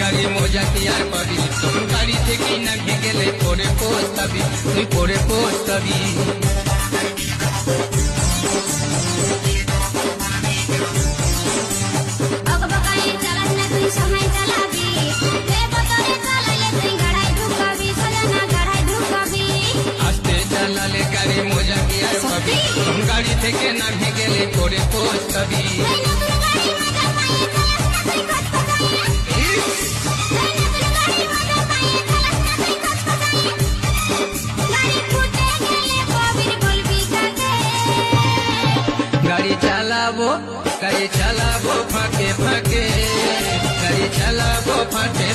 গাড়ি মজা কি আর পাবি, তোর গাড়ি থেকে নামে গেলে পরে পস্তাবি, তুই পরে পস্তাবি। আস্তে চালালে গাড়ি মজা কি আর পাবি, তোর গাড়ি থেকে নামে গেলে পরে পস্তাবি। গাড়ি চালাবো ফাঁকে ফাঁকে, গাড়ি চালাবো ফাঁকে।